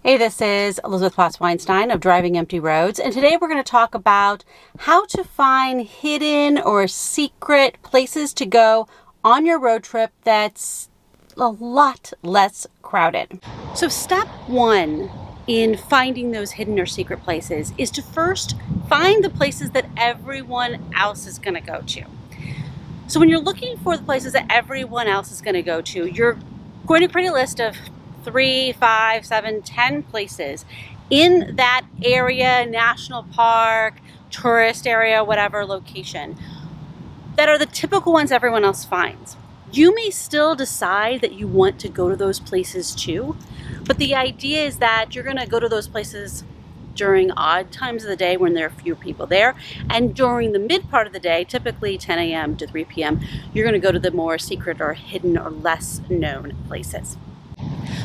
Hey, this is Elizabeth Potts-Weinstein of Driving Empty Roads, and today we're going to talk about how to find hidden or secret places to go on your road trip that's a lot less crowded. So step one in finding those hidden or secret places is to first find the places that everyone else is going to go to. So when you're looking for the places that everyone else is going to go to, you're going to create a list of 3, 5, 7, 10 places in that area, national park, tourist area, whatever location, that are the typical ones everyone else finds. You may still decide that you want to go to those places too, but the idea is that you're going to go to those places during odd times of the day when there are fewer people there, and during the mid part of the day, typically 10 a.m. to 3 p.m., you're going to go to the more secret or hidden or less known places.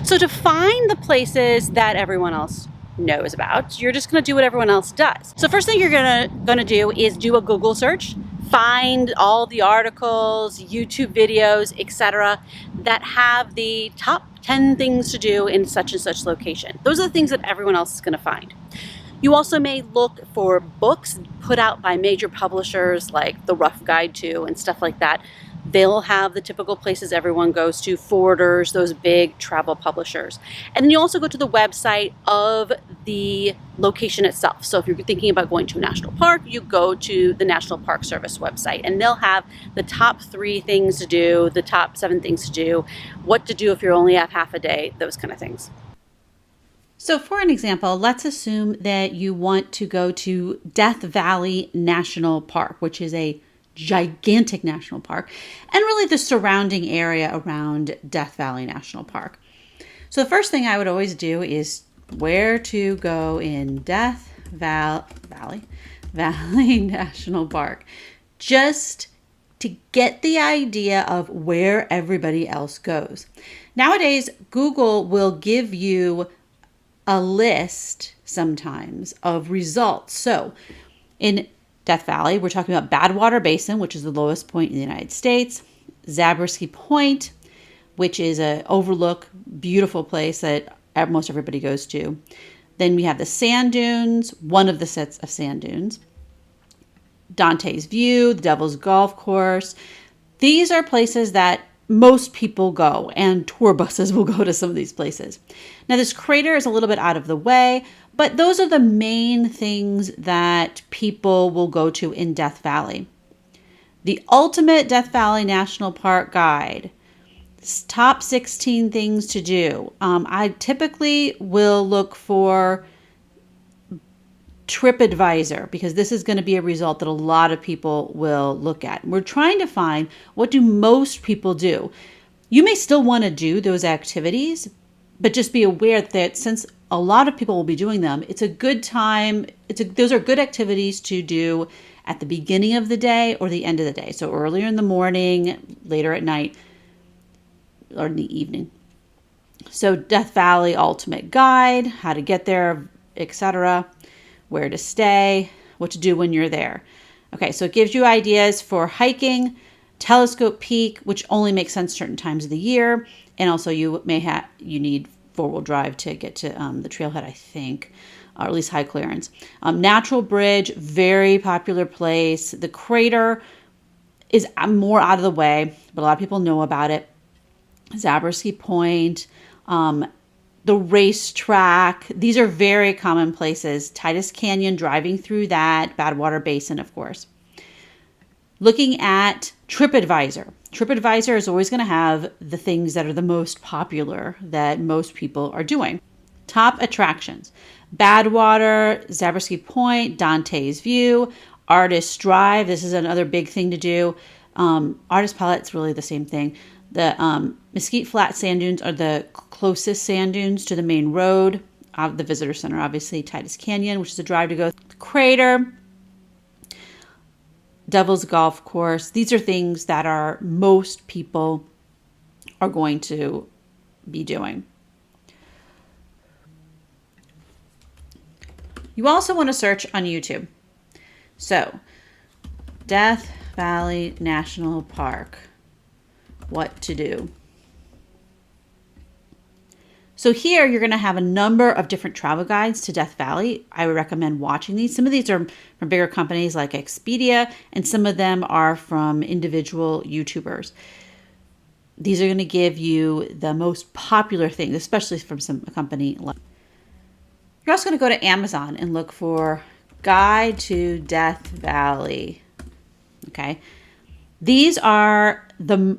So to find the places that everyone else knows about, you're just going to do what everyone else does. So first thing you're going to do is do a Google search, find all the articles, YouTube videos, etc. that have the top 10 things to do in such and such location. Those are the things that everyone else is going to find. You also may look for books put out by major publishers like The Rough Guide To and stuff like that. They'll have the typical places everyone goes to, forwarders, those big travel publishers. And then you also go to the website of the location itself. So if you're thinking about going to a national park, you go to the National Park Service website, and they'll have the top 3 things to do, the top 7 things to do, what to do if you only have half a day, those kind of things. So for an example, let's assume that you want to go to Death Valley National Park, which is a gigantic national park, and really the surrounding area around Death Valley National Park. So the first thing I would always do is where to go in Death Valley National Park, just to get the idea of where everybody else goes. Nowadays, Google will give you a list sometimes of results. So in Death Valley, we're talking about Badwater Basin, which is the lowest point in the United States, Zabriskie Point, which is an overlook, beautiful place that most everybody goes to. Then we have the sand dunes, one of the sets of sand dunes, Dante's View, the Devil's Golf Course. These are places that most people go, and tour buses will go to some of these places. Now, this crater is a little bit out of the way, but those are the main things that people will go to in Death Valley. The ultimate Death Valley National Park guide, top 16 things to do. I typically will look for TripAdvisor, because this is going to be a result that a lot of people will look at. We're trying to find, what do most people do? You may still want to do those activities, but just be aware that since a lot of people will be doing them, it's a good time. Those are good activities to do at the beginning of the day or the end of the day. So earlier in the morning, later at night, or in the evening. So Death Valley Ultimate Guide, how to get there, etc., where to stay, what to do when you're there. Okay, so it gives you ideas for hiking, Telescope Peak, which only makes sense certain times of the year, and also you need 4-wheel drive to get to the trailhead, I think, or at least high clearance. Natural Bridge, very popular place. The crater is more out of the way, but a lot of people know about it. Zabriskie Point, the racetrack. These are very common places. Titus Canyon, driving through that. Badwater Basin, of course. Looking at TripAdvisor. TripAdvisor is always going to have the things that are the most popular that most people are doing. Top attractions. Badwater, Zabriskie Point, Dante's View, Artist Drive. This is another big thing to do. Artist Palette's really the same thing. The Mesquite Flat sand dunes are the closest sand dunes to the main road. The visitor center, obviously. Titus Canyon, which is a drive to go. The crater, Devil's Golf Course. These are things that most people are going to be doing. You also want to search on YouTube. So, Death Valley National Park. What to do. So here you're going to have a number of different travel guides to Death Valley. I would recommend watching these. Some of these are from bigger companies like Expedia, and some of them are from individual YouTubers. These are going to give you the most popular things, especially from a company. You're also going to go to Amazon and look for Guide to Death Valley. Okay. These are the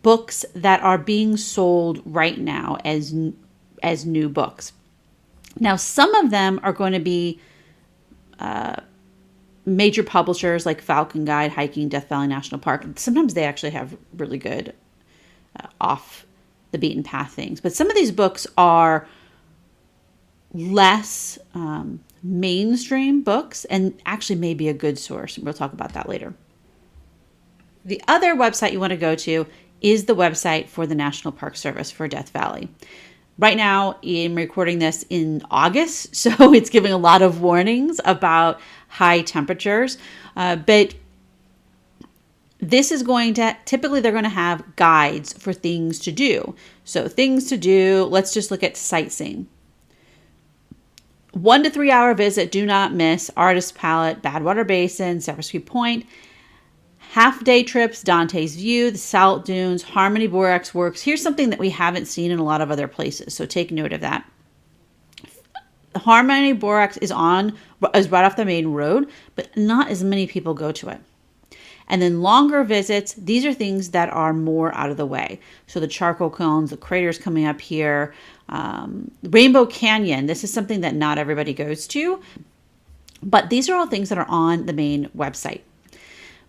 books that are being sold right now as new books. Now, some of them are going to be major publishers like Falcon Guide, Hiking, Death Valley National Park. Sometimes they actually have really good off the beaten path things. But some of these books are less mainstream books and actually may be a good source. We'll talk about that later. The other website you want to go to is the website for the National Park Service for Death Valley. Right now, I'm recording this in August, so it's giving a lot of warnings about high temperatures. But this is going to, typically they're going to have guides for things to do. So things to do, let's just look at sightseeing. 1 to 3 hour visit, do not miss Artist Palette, Badwater Basin, Cypress Creek Point. Half-day trips, Dante's View, the Salt Dunes, Harmony Borax Works. Here's something that we haven't seen in a lot of other places, so take note of that. Harmony Borax is right off the main road, but not as many people go to it. And then longer visits, these are things that are more out of the way. So the charcoal cones, the craters coming up here, Rainbow Canyon. This is something that not everybody goes to, but these are all things that are on the main website.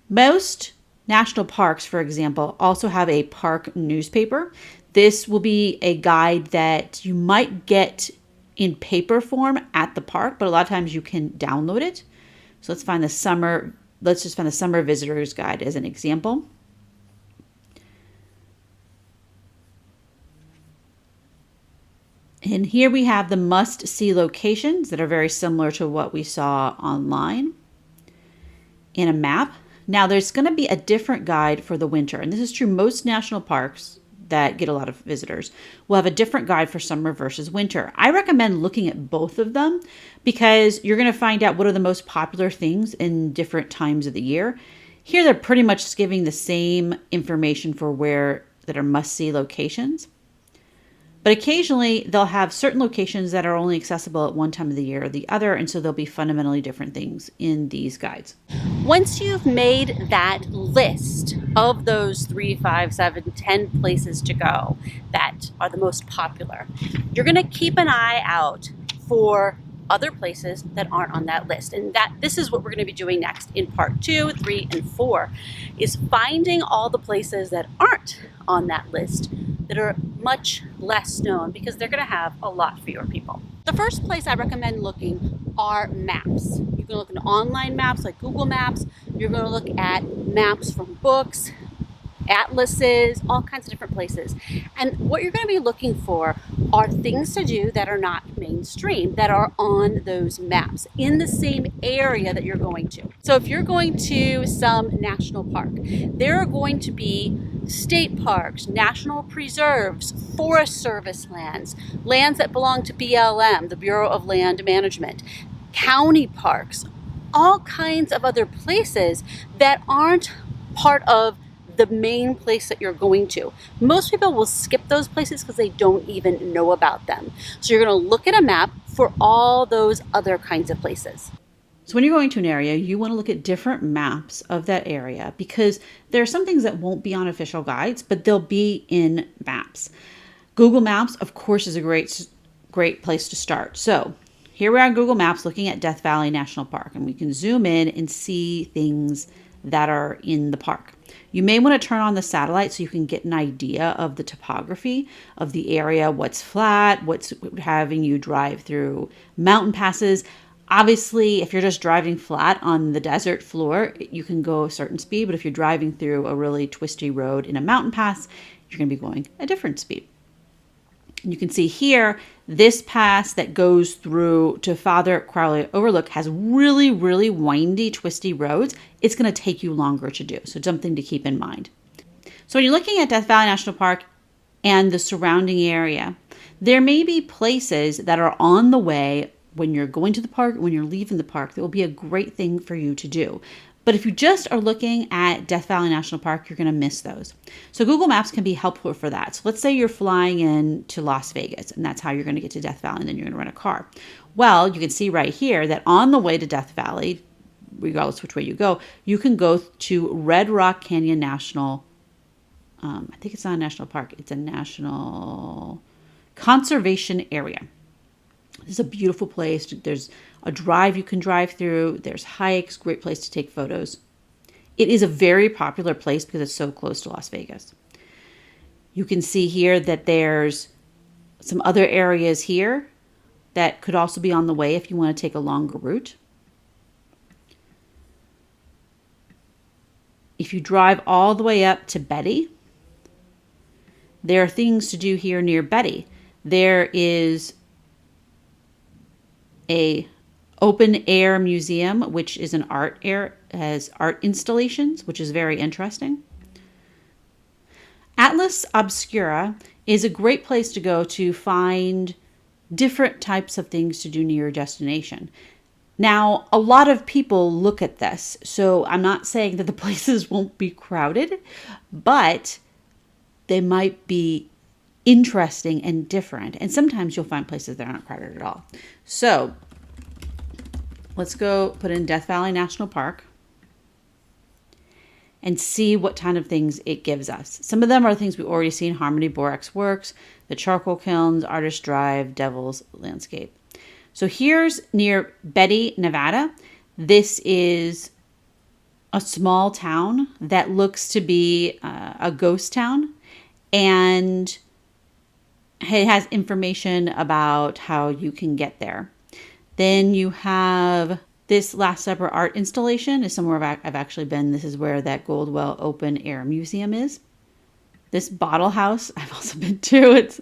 Most national parks, for example, also have a park newspaper. This will be a guide that you might get in paper form at the park, but a lot of times you can download it. So let's just find the summer visitors guide as an example. And here we have the must-see locations that are very similar to what we saw online in a map. Now, there's going to be a different guide for the winter, and this is true most national parks that get a lot of visitors will have a different guide for summer versus winter. I recommend looking at both of them because you're going to find out what are the most popular things in different times of the year. Here, they're pretty much just giving the same information for where that are must-see locations. But occasionally, they'll have certain locations that are only accessible at one time of the year or the other, and so there'll be fundamentally different things in these guides. Once you've made that list of those 3, 5, 7, 10 places to go that are the most popular, you're going to keep an eye out for other places that aren't on that list. And this is what we're going to be doing next in part 2, 3, and 4, is finding all the places that aren't on that list that are much less known because they're going to have a lot fewer people. The first place I recommend looking are maps. You can look at online maps like Google Maps. You're going to look at maps from books, atlases, all kinds of different places. And what you're going to be looking for are things to do that are not mainstream, that are on those maps in the same area that you're going to. So if you're going to some national park, there are going to be state parks, national preserves, Forest Service lands, lands that belong to BLM, the Bureau of Land Management, county parks, all kinds of other places that aren't part of the main place that you're going to. Most people will skip those places because they don't even know about them. So you're going to look at a map for all those other kinds of places. So when you're going to an area, you want to look at different maps of that area because there are some things that won't be on official guides, but they'll be in maps. Google Maps, of course, is a great place to start. So here we are on Google Maps looking at Death Valley National Park, and we can zoom in and see things that are in the park. You may want to turn on the satellite so you can get an idea of the topography of the area, what's flat, what's having you drive through mountain passes. Obviously, if you're just driving flat on the desert floor, you can go a certain speed, but if you're driving through a really twisty road in a mountain pass, you're going to be going a different speed. And you can see here, this pass that goes through to Father Crowley Overlook has really, really windy, twisty roads. It's going to take you longer to do, so something to keep in mind. So when you're looking at Death Valley National Park and the surrounding area, There may be places that are on the way when you're going to the park, when you're leaving the park, that will be a great thing for you to do. But if you just are looking at Death Valley National Park, you're going to miss those. So Google Maps can be helpful for that. So let's say you're flying in to Las Vegas, and that's how you're going to get to Death Valley, and then you're going to rent a car. Well, you can see right here that on the way to Death Valley, regardless which way you go, you can go to Red Rock Canyon National. I think it's not a national park. It's a national conservation area. This is a beautiful place. There's a drive you can drive through. There's hikes, great place to take photos. It is a very popular place because it's so close to Las Vegas. You can see here that there's some other areas here that could also be on the way if you want to take a longer route. If you drive all the way up to Betty, there are things to do here near Betty. There is a open air museum, which is an has art installations, which is very interesting. Atlas Obscura is a great place to go to find different types of things to do near your destination. Now, a lot of people look at this, so I'm not saying that the places won't be crowded, but they might be interesting and different. And sometimes you'll find places that aren't crowded at all. So let's go put in Death Valley National Park and see what kind of things it gives us. Some of them are things we've already seen: Harmony Borax Works, the Charcoal Kilns, Artist Drive, Devil's Landscape. So here's near Betty, Nevada. This is a small town that looks to be a ghost town, and it has information about how you can get there. Then you have this Last Supper art installation is somewhere I've actually been. This is where that Goldwell Open Air Museum is. This bottle house I've also been to. It's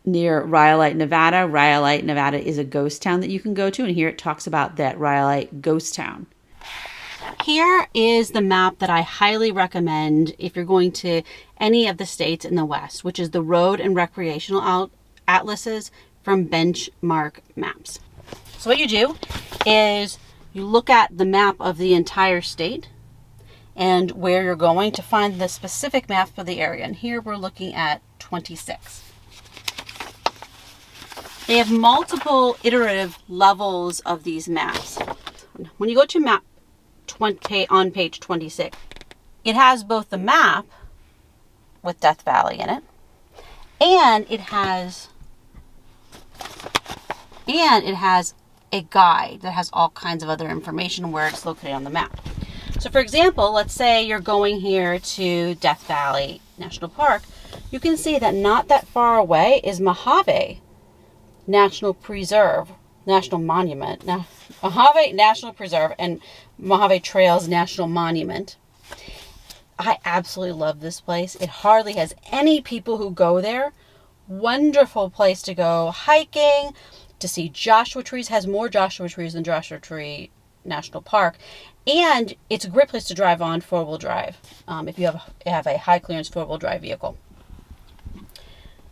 near Rhyolite, Nevada. Rhyolite, Nevada is a ghost town that you can go to, and here it talks about that Rhyolite ghost town. Here is the map that I highly recommend if you're going to any of the states in the West, which is the Road and Recreational Atlases from Benchmark Maps. So what you do is you look at the map of the entire state and where you're going to find the specific map for the area. And here we're looking at 26. They have multiple iterative levels of these maps. When you go to map 20 on page 26, it has both the map with Death Valley in it, and it has a guide that has all kinds of other information where it's located on the map. So for example, let's say you're going here to Death Valley National Park. You can see that not that far away is Mojave National Preserve, National Monument. Now, Mojave National Preserve and Mojave Trails National Monument. I absolutely love this place. It hardly has any people who go there. Wonderful place to go hiking, to see Joshua trees. Has more Joshua trees than Joshua Tree National Park. And it's a great place to drive on four-wheel drive if you have a high clearance four-wheel drive vehicle.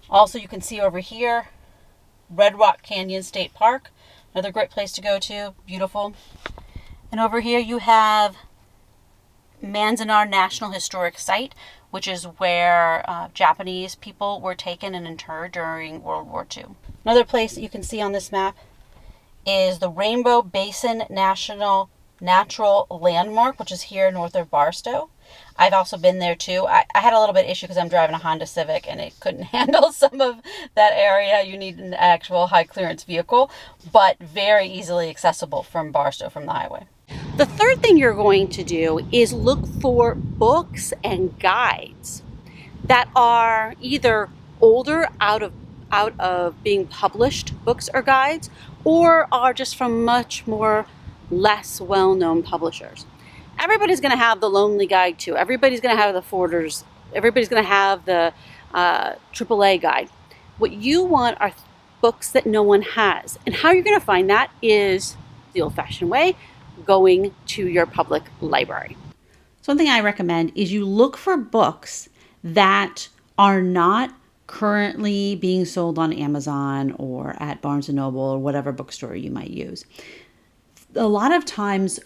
Also, you can see over here Red Rock Canyon State Park, another great place to go to, beautiful. And over here you have Manzanar National Historic Site, which is where Japanese people were taken and interred during World War II. Another place that you can see on this map is the Rainbow Basin National Natural Landmark, which is here north of Barstow. I've also been there too. I had a little bit of issue because I'm driving a Honda Civic and it couldn't handle some of that area. You need an actual high clearance vehicle, but very easily accessible from Barstow, from the highway. The third thing you're going to do is look for books and guides that are either older, out of being published books or guides, or are just from much more less well-known publishers. Everybody's going to have the Lonely Guide too. Everybody's going to have the Forders. Everybody's going to have the AAA guide. What you want are books that no one has. And how you're going to find that is the old-fashioned way, going to your public library. So one thing I recommend is you look for books that are not currently being sold on Amazon or at Barnes & Noble or whatever bookstore you might use. A lot of times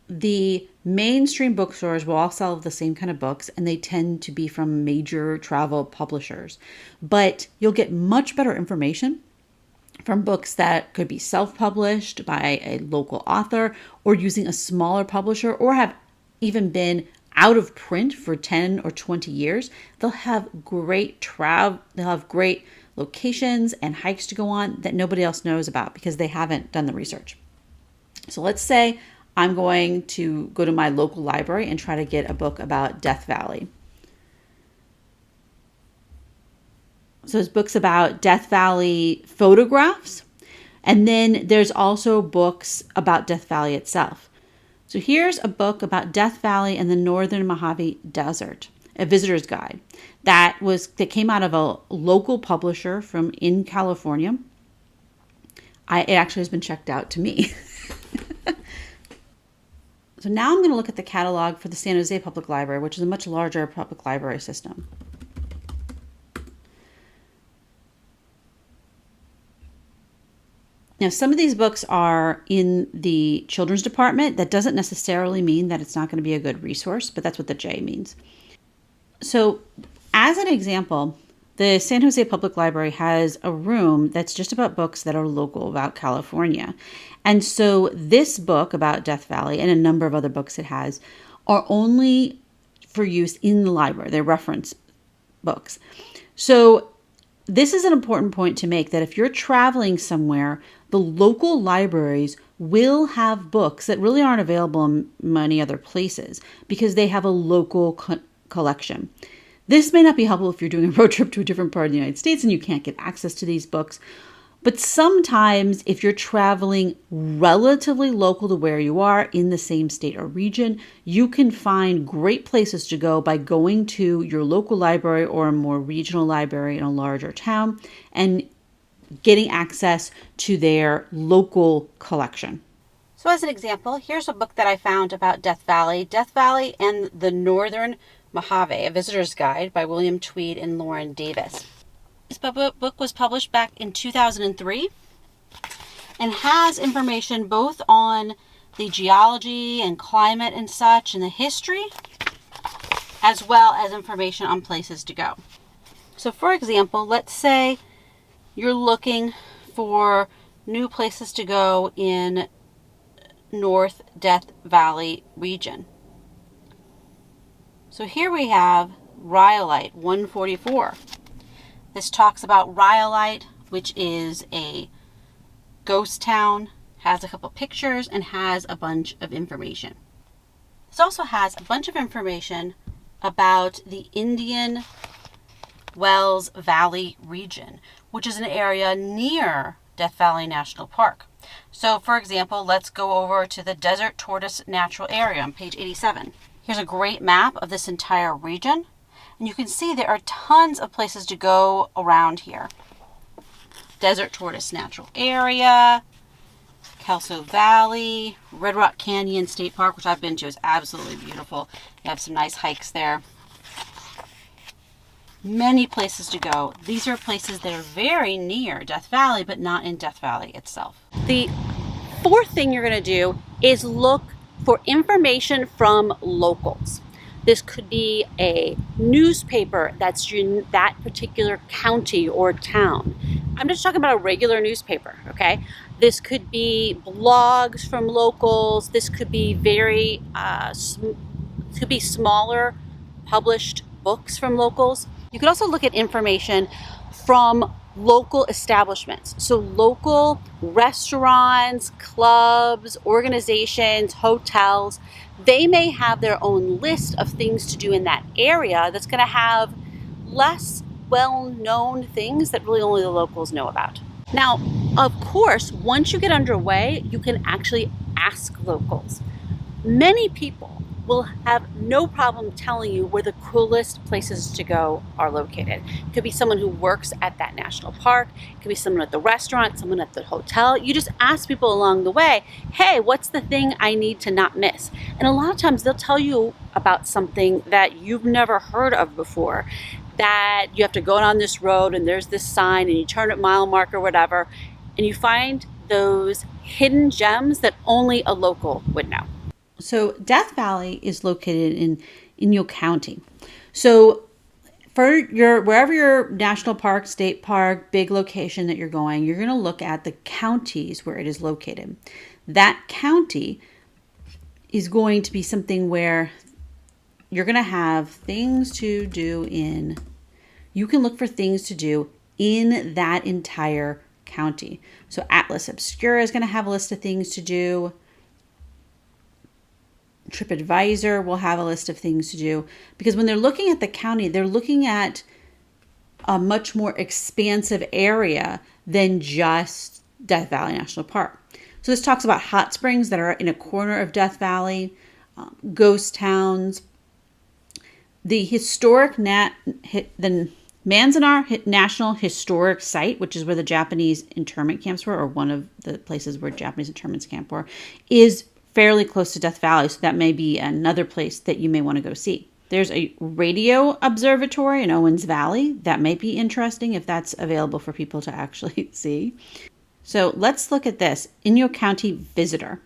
the mainstream bookstores will all sell the same kind of books, and they tend to be from major travel publishers. But you'll get much better information from books that could be self-published by a local author or using a smaller publisher or have even been out of print for 10 or 20 years. They'll have great they'll have great locations and hikes to go on that nobody else knows about because they haven't done the research. So let's say I'm going to go to my local library and try to get a book about Death Valley. So there's books about Death Valley photographs, and then there's also books about Death Valley itself. So here's a book about Death Valley and the Northern Mojave Desert, a visitor's guide that came out of a local publisher in California. It actually has been checked out to me. So now I'm going to look at the catalog for the San Jose Public Library, which is a much larger public library system. Now, some of these books are in the children's department. That doesn't necessarily mean that it's not going to be a good resource, but that's what the J means. So as an example, the San Jose Public Library has a room that's just about books that are local about California. And so this book about Death Valley and a number of other books it has are only for use in the library. They're reference books. So this is an important point to make, that if you're traveling somewhere, the local libraries will have books that really aren't available in many other places because they have a local collection. This may not be helpful if you're doing a road trip to a different part of the United States and you can't get access to these books. But sometimes if you're traveling relatively local to where you are in the same state or region, you can find great places to go by going to your local library or a more regional library in a larger town and getting access to their local collection. So as an example, here's a book that I found about Death Valley and the Northern Mojave, a visitor's guide by William Tweed and Lauren Davis. This book was published back in 2003 and has information both on the geology and climate and such and the history, as well as information on places to go. So for example, let's say you're looking for new places to go in North Death Valley region. So here we have Rhyolite 144. This talks about Rhyolite, which is a ghost town, has a couple pictures, and has a bunch of information. This also has a bunch of information about the Indian Wells Valley region, which is an area near Death Valley National Park. So for example, let's go over to the Desert Tortoise Natural Area on page 87. Here's a great map of this entire region. And you can see there are tons of places to go around here. Desert Tortoise Natural Area, Kelso Valley, Red Rock Canyon State Park, which I've been to, is absolutely beautiful. They have some nice hikes there. Many places to go. These are places that are very near Death Valley, but not in Death Valley itself. The fourth thing you're going to do is look for information from locals. This could be a newspaper that's in that particular county or town. I'm just talking about a regular newspaper, okay? This could be blogs from locals. This could be smaller published books from locals. You could also look at information from local establishments. So local restaurants, clubs, organizations, hotels, they may have their own list of things to do in that area that's going to have less well-known things that really only the locals know about. Now, of course, once you get underway, you can actually ask locals. Many people will have no problem telling you where the coolest places to go are located. It could be someone who works at that national park. It could be someone at the restaurant, someone at the hotel. You just ask people along the way, hey, what's the thing I need to not miss? And a lot of times they'll tell you about something that you've never heard of before that you have to go on this road and there's this sign and you turn at mile marker, whatever, and you find those hidden gems that only a local would know. So Death Valley is located in Inyo County. So for wherever your national park, state park, big location that you're going, you're going to look at the counties where it is located. That county is going to be something where you're going to have things to do in, you can look for things to do in that entire county. So Atlas Obscura is going to have a list of things to do. TripAdvisor will have a list of things to do, because when they're looking at the county, they're looking at a much more expansive area than just Death Valley National Park. So this talks about hot springs that are in a corner of Death Valley, ghost towns, the historic the Manzanar National Historic Site, which is where the Japanese internment camps were, or one of the places where Japanese internment camps were, is fairly close to Death Valley. So that may be another place that you may want to go see. There's a radio observatory in Owens Valley. That may be interesting if that's available for people to actually see. So let's look at this. Inyo County Visitor.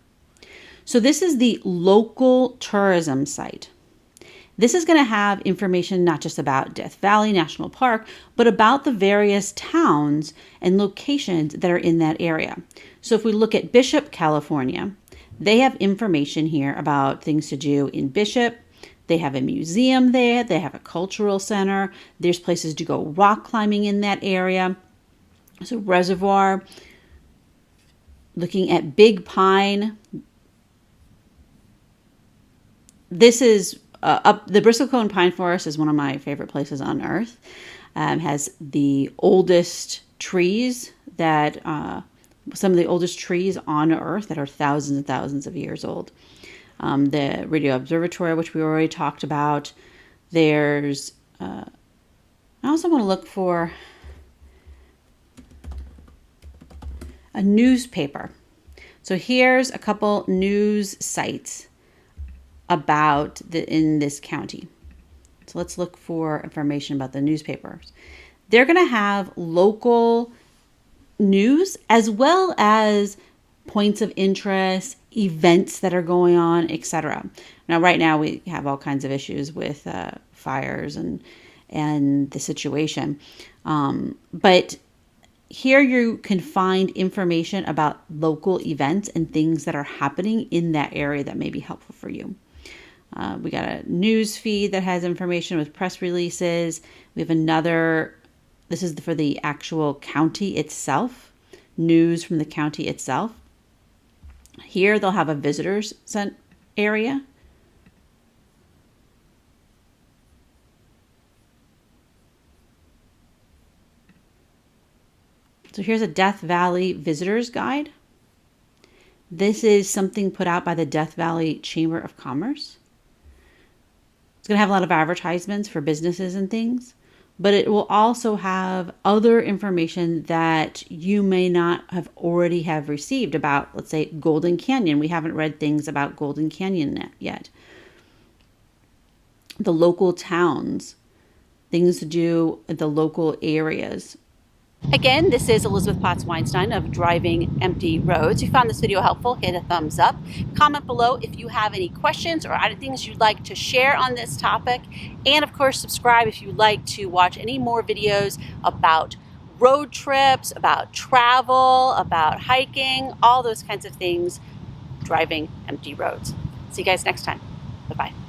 So this is the local tourism site. This is going to have information not just about Death Valley National Park, but about the various towns and locations that are in that area. So if we look at Bishop, California, they have information here about things to do in Bishop. They have a museum there. They have a cultural center. There's places to go rock climbing in that area. So Reservoir, looking at Big Pine. This is up the Bristlecone Pine Forest is one of my favorite places on earth. Has the oldest trees that some of the oldest trees on earth that are thousands and thousands of years old. The Radio Observatory, which we already talked about. There's I also want to look for a newspaper. So here's a couple news sites about in this county. So let's look for information about the newspapers. They're going to have local news as well as points of interest, events that are going on, etc. Now, right now we have all kinds of issues with fires and the situation, but here you can find information about local events and things that are happening in that area that may be helpful for you. We got a news feed that has information with press releases. We have another, this is for the actual county itself, news from the county itself. Here they'll have a visitors area. So here's a Death Valley Visitors Guide. This is something put out by the Death Valley Chamber of Commerce. It's going to have a lot of advertisements for businesses and things, but it will also have other information that you may not have already have received about, let's say, Golden Canyon. We haven't read things about Golden Canyon yet. The local towns, things to do at the local areas. Again, this is Elizabeth Potts Weinstein of Driving Empty Roads. If you found this video helpful, hit a thumbs up. Comment below if you have any questions or other things you'd like to share on this topic. And of course, subscribe if you'd like to watch any more videos about road trips, about travel, about hiking, all those kinds of things. Driving Empty Roads. See you guys next time. Bye-bye.